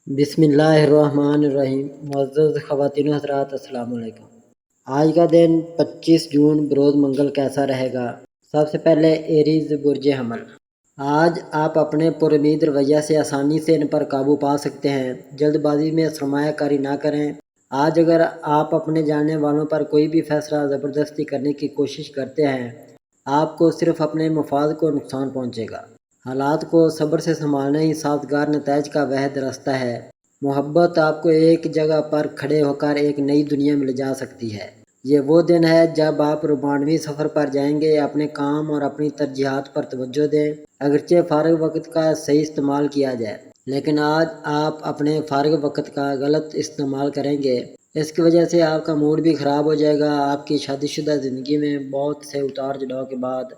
بسم اللہ الرحمن الرحیم۔ معزز خواتین و حضرات، السلام علیکم۔ آج کا دن 25 جون بروز منگل کیسا رہے گا؟ سب سے پہلے ایریز برج حمل۔ آج آپ اپنے پرامید رویہ سے آسانی سے ان پر قابو پا سکتے ہیں۔ جلد بازی میں سرمایہ کاری نہ کریں۔ آج اگر آپ اپنے جاننے والوں پر کوئی بھی فیصلہ زبردستی کرنے کی کوشش کرتے ہیں، آپ کو صرف اپنے مفاد کو نقصان پہنچے گا۔ حالات کو صبر سے سنبھالنا ہی سازگار نتائج کا واحد راستہ ہے۔ محبت آپ کو ایک جگہ پر کھڑے ہو کر ایک نئی دنیا میں لے جا سکتی ہے۔ یہ وہ دن ہے جب آپ رومانوی سفر پر جائیں گے۔ اپنے کام اور اپنی ترجیحات پر توجہ دیں، اگرچہ فارغ وقت کا صحیح استعمال کیا جائے، لیکن آج آپ اپنے فارغ وقت کا غلط استعمال کریں گے، اس کی وجہ سے آپ کا موڈ بھی خراب ہو جائے گا۔ آپ کی شادی شدہ زندگی میں بہت سے اتار چڑھاؤ کے بعد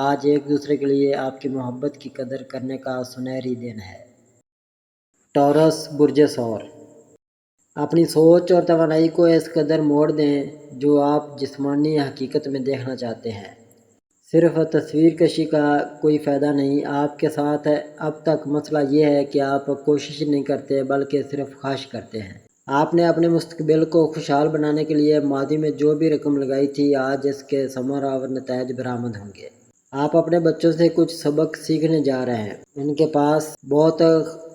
آج ایک دوسرے کے لیے آپ کی محبت کی قدر کرنے کا سنہری دن ہے۔ ٹورس برج ثور۔ اپنی سوچ اور توانائی کو اس قدر موڑ دیں جو آپ جسمانی حقیقت میں دیکھنا چاہتے ہیں۔ صرف تصویر کشی کا کوئی فائدہ نہیں۔ آپ کے ساتھ اب تک مسئلہ یہ ہے کہ آپ کوشش نہیں کرتے بلکہ صرف خواہش کرتے ہیں۔ آپ نے اپنے مستقبل کو خوشحال بنانے کے لیے ماضی میں جو بھی رقم لگائی تھی، آج اس کے ثمر اور نتائج برآمد ہوں گے۔ آپ اپنے بچوں سے کچھ سبق سیکھنے جا رہے ہیں۔ ان کے پاس بہت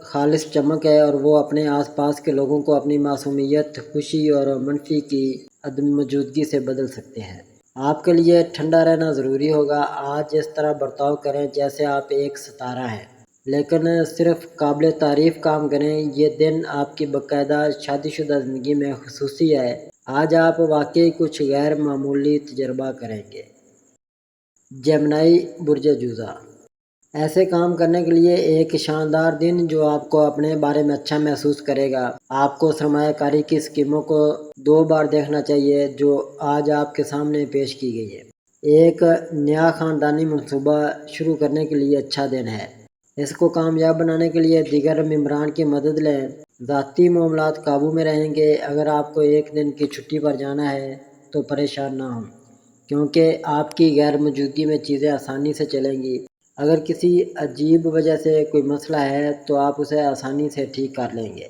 خالص چمک ہے اور وہ اپنے آس پاس کے لوگوں کو اپنی معصومیت، خوشی اور منفی کی عدم موجودگی سے بدل سکتے ہیں۔ آپ کے لیے ٹھنڈا رہنا ضروری ہوگا۔ آج اس طرح برتاؤ کریں جیسے آپ ایک ستارہ ہیں، لیکن صرف قابل تعریف کام کریں۔ یہ دن آپ کی باقاعدہ شادی شدہ زندگی میں خصوصی ہے۔ آج آپ واقعی کچھ غیر معمولی تجربہ کریں گے۔ جیمنائی برج جوزا۔ ایسے کام کرنے کے لیے ایک شاندار دن جو آپ کو اپنے بارے میں اچھا محسوس کرے گا۔ آپ کو سرمایہ کاری کی اسکیموں کو 2 بار دیکھنا چاہیے جو آج آپ کے سامنے پیش کی گئی ہے۔ ایک نیا خاندانی منصوبہ شروع کرنے کے لیے اچھا دن ہے۔ اس کو کامیاب بنانے کے لیے دیگر ممبران کی مدد لیں۔ ذاتی معاملات قابو میں رہیں گے۔ اگر آپ کو ایک دن کی چھٹی پر جانا ہے تو پریشان نہ ہوں، کیونکہ آپ کی غیر موجودگی میں چیزیں آسانی سے چلیں گی۔ اگر کسی عجیب وجہ سے کوئی مسئلہ ہے تو آپ اسے آسانی سے ٹھیک کر لیں گے۔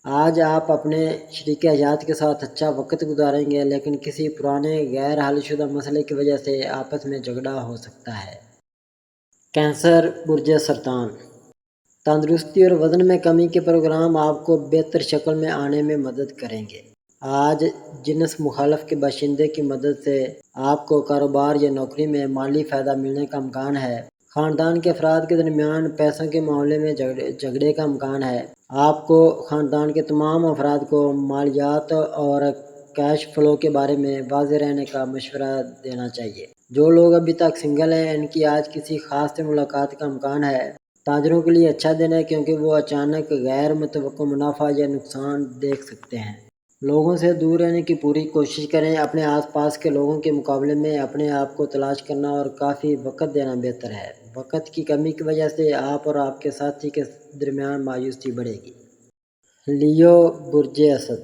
آج آپ اپنے شریک حیات کے ساتھ اچھا وقت گزاریں گے، لیکن کسی پرانے غیر حل شدہ مسئلے کی وجہ سے آپس میں جھگڑا ہو سکتا ہے۔ کینسر برج سرطان۔ تندرستی اور وزن میں کمی کے پروگرام آپ کو بہتر شکل میں آنے میں مدد کریں گے۔ آج جنس مخالف کے باشندے کی مدد سے آپ کو کاروبار یا نوکری میں مالی فائدہ ملنے کا امکان ہے۔ خاندان کے افراد کے درمیان پیسوں کے معاملے میں جھگڑے کا امکان ہے۔ آپ کو خاندان کے تمام افراد کو مالیات اور کیش فلو کے بارے میں واضح رہنے کا مشورہ دینا چاہیے۔ جو لوگ ابھی تک سنگل ہیں، ان کی آج کسی خاص سے ملاقات کا امکان ہے۔ تاجروں کے لیے اچھا دن ہے کیونکہ وہ اچانک غیر متوقع منافع یا نقصان دیکھ سکتے ہیں۔ لوگوں سے دور رہنے کی پوری کوشش کریں۔ اپنے آس پاس کے لوگوں کے مقابلے میں اپنے آپ کو تلاش کرنا اور کافی وقت دینا بہتر ہے۔ وقت کی کمی کی وجہ سے آپ اور آپ کے ساتھی کے درمیان مایوسی بڑھے گی۔ لیو برج اسد۔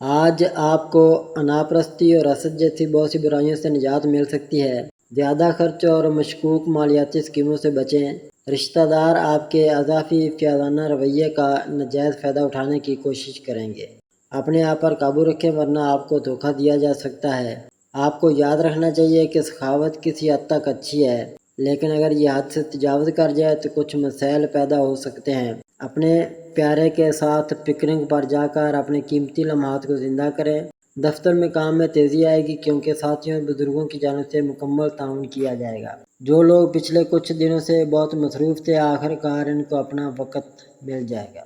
آج آپ کو اناپرستی اور حسد جیسی بہت سی برائیوں سے نجات مل سکتی ہے۔ زیادہ خرچ اور مشکوک مالیاتی اسکیموں سے بچیں۔ رشتہ دار آپ کے اضافی فیاضانہ رویے کا ناجائز فائدہ اٹھانے کی کوشش کریں گے۔ اپنے آپ پر قابو رکھیں ورنہ آپ کو دھوکہ دیا جا سکتا ہے۔ آپ کو یاد رکھنا چاہیے کہ سخاوت کسی حد تک اچھی ہے، لیکن اگر یہ حد سے تجاوز کر جائے تو کچھ مسائل پیدا ہو سکتے ہیں۔ اپنے پیارے کے ساتھ پکنک پر جا کر اپنے قیمتی لمحات کو زندہ کریں۔ دفتر میں کام میں تیزی آئے گی کیونکہ ساتھیوں بزرگوں کی جانب سے مکمل تعاون کیا جائے گا۔ جو لوگ پچھلے کچھ دنوں سے بہت مصروف تھے، آخر کار ان کو اپنا وقت مل جائے گا۔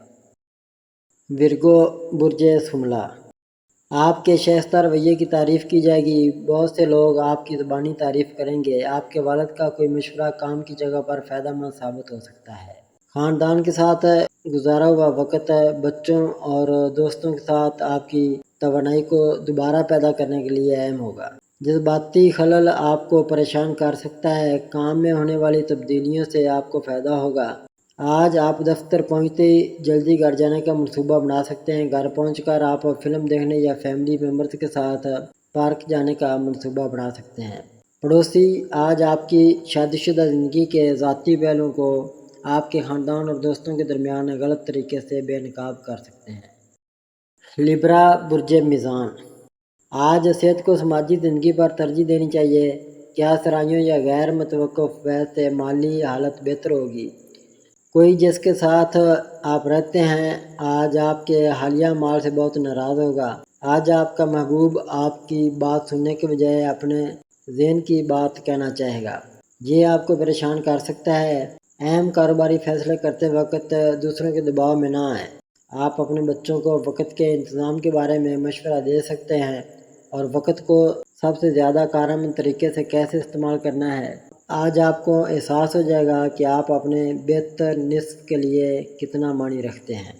ورگو برج شملہ۔ آپ کے شائستہ رویے کی تعریف کی جائے گی۔ بہت سے لوگ آپ کی زبانی تعریف کریں گے۔ آپ کے والد کا کوئی مشورہ کام کی جگہ پر فائدہ مند ثابت ہو سکتا ہے۔ خاندان کے ساتھ گزارا ہوا وقت بچوں اور دوستوں کے ساتھ آپ کی توانائی کو دوبارہ پیدا کرنے کے لیے اہم ہوگا۔ جذباتی خلل آپ کو پریشان کر سکتا ہے۔ کام میں ہونے والی تبدیلیوں سے آپ کو فائدہ ہوگا۔ آج آپ دفتر پہنچتے ہی جلدی گھر جانے کا منصوبہ بنا سکتے ہیں۔ گھر پہنچ کر آپ فلم دیکھنے یا فیملی ممبرز کے ساتھ پارک جانے کا منصوبہ بنا سکتے ہیں۔ پڑوسی آج آپ کی شادی شدہ زندگی کے ذاتی پہلوؤں کو آپ کے خاندان اور دوستوں کے درمیان غلط طریقے سے بے نقاب کر سکتے ہیں۔ لیبرا برج میزان، آج صحت کو سماجی زندگی پر ترجیح دینی چاہیے۔ کیا سرائیوں یا غیر متوقع فیض سے مالی حالت بہتر ہوگی؟ کوئی جس کے ساتھ آپ رہتے ہیں آج آپ کے حالیہ مال سے بہت ناراض ہوگا۔ آج آپ کا محبوب آپ کی بات سننے کے بجائے اپنے ذہن کی بات کہنا چاہے گا۔ یہ آپ کو پریشان کر سکتا ہے۔ اہم کاروباری فیصلے کرتے وقت دوسروں کے دباؤ میں نہ آئیں۔ آپ اپنے بچوں کو وقت کے انتظام کے بارے میں مشورہ دے سکتے ہیں اور وقت کو سب سے زیادہ کارآمد طریقے سے کیسے استعمال کرنا ہے۔ آج آپ کو احساس ہو جائے گا کہ آپ اپنے بہتر نصف کے لیے کتنا معنی رکھتے ہیں۔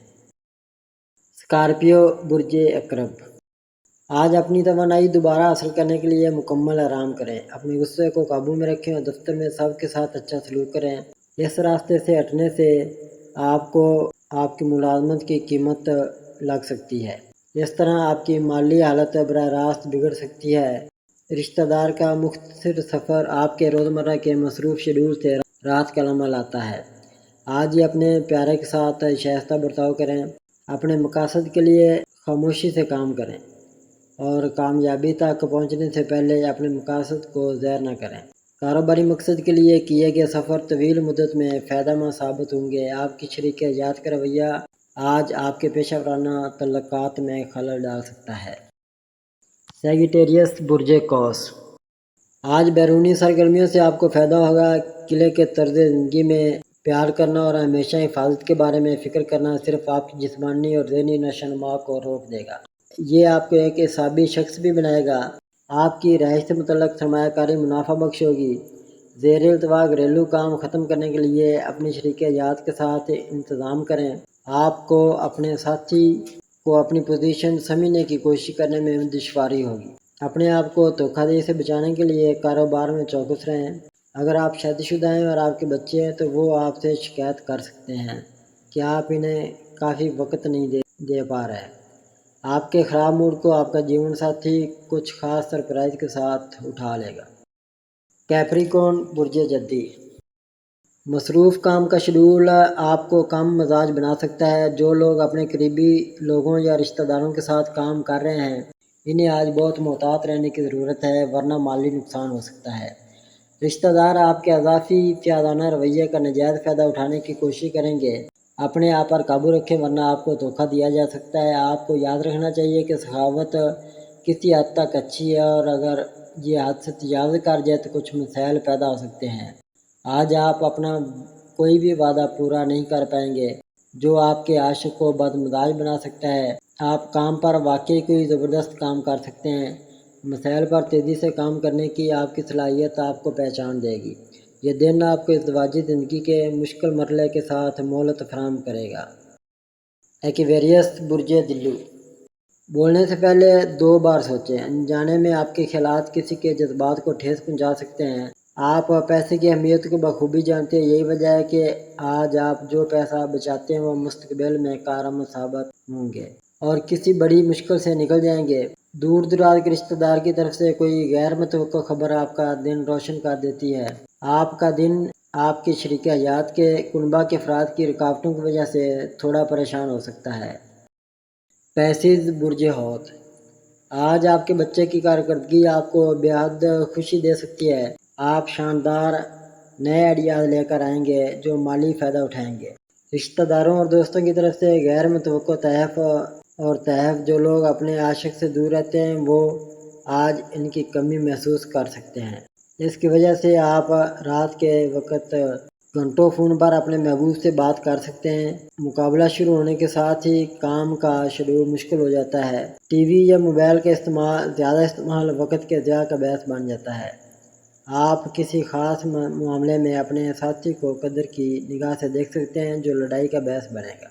اسکارپیو برج عقرب، آج اپنی توانائی دوبارہ حاصل کرنے کے لیے مکمل آرام کریں۔ اپنے غصے کو قابو میں رکھیں اور دفتر میں سب کے ساتھ اچھا سلوک کریں۔ اس راستے سے ہٹنے سے آپ کو آپ کی ملازمت کی قیمت لگ سکتی ہے۔ اس طرح آپ کی مالی حالت براہ راست بگڑ سکتی ہے۔ رشتہ دار کا مختصر سفر آپ کے روزمرہ کے مصروف شیڈول سے راحت کا لمحہ لاتا ہے۔ آج ہی اپنے پیارے کے ساتھ شائستہ برتاؤ کریں۔ اپنے مقاصد کے لیے خاموشی سے کام کریں اور کامیابی تک پہنچنے سے پہلے اپنے مقاصد کو ظاہر نہ کریں۔ کاروباری مقصد کے لیے کیے گئے سفر طویل مدت میں فائدہ مند ثابت ہوں گے۔ آپ کی شریک حیات کا رویہ آج آپ کے پیشہ ورانہ تعلقات میں خلل ڈال سکتا ہے۔ سیجیٹیریس برج قوس، آج بیرونی سرگرمیوں سے آپ کو فائدہ ہوگا۔ قلعے کے طرز زندگی میں پیار کرنا اور ہمیشہ حفاظت کے بارے میں فکر کرنا صرف آپ کی جسمانی اور ذہنی نشو و نما کو روک دے گا۔ یہ آپ کو ایک حسابی شخص بھی بنائے گا۔ آپ کی رہائش سے متعلق سرمایہ کاری منافع بخش ہوگی۔ زیر التوا گھریلو کام ختم کرنے کے لیے اپنی شریک حیات کے ساتھ انتظام کریں۔ آپ کو اپنے ساتھی کو اپنی پوزیشن سمجھنے کی کوشش کرنے میں دشواری ہوگی۔ اپنے آپ کو دھوکہ دہی سے بچانے کے لیے کاروبار میں چوکس رہیں۔ اگر آپ شادی شدہ ہیں اور آپ کے بچے ہیں تو وہ آپ سے شکایت کر سکتے ہیں کہ آپ انہیں کافی وقت نہیں دے پا رہے۔ آپ کے خراب موڈ کو آپ کا جیون ساتھی کچھ خاص سرپرائز کے ساتھ اٹھا لے گا۔ کیپریکون برج جدی، مصروف کام کا شیڈول آپ کو کم مزاج بنا سکتا ہے۔ جو لوگ اپنے قریبی لوگوں یا رشتہ داروں کے ساتھ کام کر رہے ہیں انہیں آج بہت محتاط رہنے کی ضرورت ہے ورنہ مالی نقصان ہو سکتا ہے۔ رشتہ دار آپ کے اضافی فیاضانہ رویے کا ناجائز فائدہ اٹھانے کی کوشش کریں گے۔ اپنے آپ پر قابو رکھیں ورنہ آپ کو دھوکہ دیا جا سکتا ہے۔ آپ کو یاد رکھنا چاہیے کہ سخاوت کسی حد تک اچھی ہے اور اگر یہ حد سے تجاوز کر جائے تو کچھ مسائل پیدا ہو سکتے ہیں۔ آج آپ اپنا کوئی بھی وعدہ پورا نہیں کر پائیں گے جو آپ کے عاشق کو بدمزاج بنا سکتا ہے۔ آپ کام پر واقعی کوئی زبردست کام کر سکتے ہیں۔ مسائل پر تیزی سے کام کرنے کی آپ کی صلاحیت آپ کو پہچان دے گی۔ یہ دن آپ کو ازدواجی زندگی کے مشکل مرحلے کے ساتھ مہلت فراہم کرے گا۔ ایکویریس برج دلو، بولنے سے پہلے 2 بار سوچیں۔ انجانے میں آپ کے خیالات کسی کے جذبات کو ٹھیس پہنچا سکتے ہیں۔ آپ پیسے کی اہمیت کو بخوبی جانتے ہیں۔ یہی وجہ ہے کہ آج آپ جو پیسہ بچاتے ہیں وہ مستقبل میں کارآمد ثابت ہوں گے اور کسی بڑی مشکل سے نکل جائیں گے۔ دور دراز کے رشتہ دار کی طرف سے کوئی غیر متوقع خبر آپ کا دن روشن کر دیتی ہے۔ آپ کا دن آپ کی شریک حیات کے کنبہ کے افراد کی رکاوٹوں کی وجہ سے تھوڑا پریشان ہو سکتا ہے۔ پیسز برج حوت، آج آپ کے بچے کی کارکردگی آپ کو بے حد خوشی دے سکتی ہے۔ آپ شاندار نئے آئیڈیاز لے کر آئیں گے جو مالی فائدہ اٹھائیں گے۔ رشتہ داروں اور دوستوں کی طرف سے غیر متوقع تحائف جو لوگ اپنے عاشق سے دور رہتے ہیں وہ آج ان کی کمی محسوس کر سکتے ہیں۔ اس کی وجہ سے آپ رات کے وقت گھنٹوں فون پر اپنے محبوب سے بات کر سکتے ہیں۔ مقابلہ شروع ہونے کے ساتھ ہی کام کا شیڈول مشکل ہو جاتا ہے۔ ٹی وی یا موبائل کے زیادہ استعمال وقت کے ضیاع کا باعث بن جاتا ہے۔ آپ کسی خاص معاملے میں اپنے ساتھی کو قدر کی نگاہ سے دیکھ سکتے ہیں جو لڑائی کا باعث بنے گا۔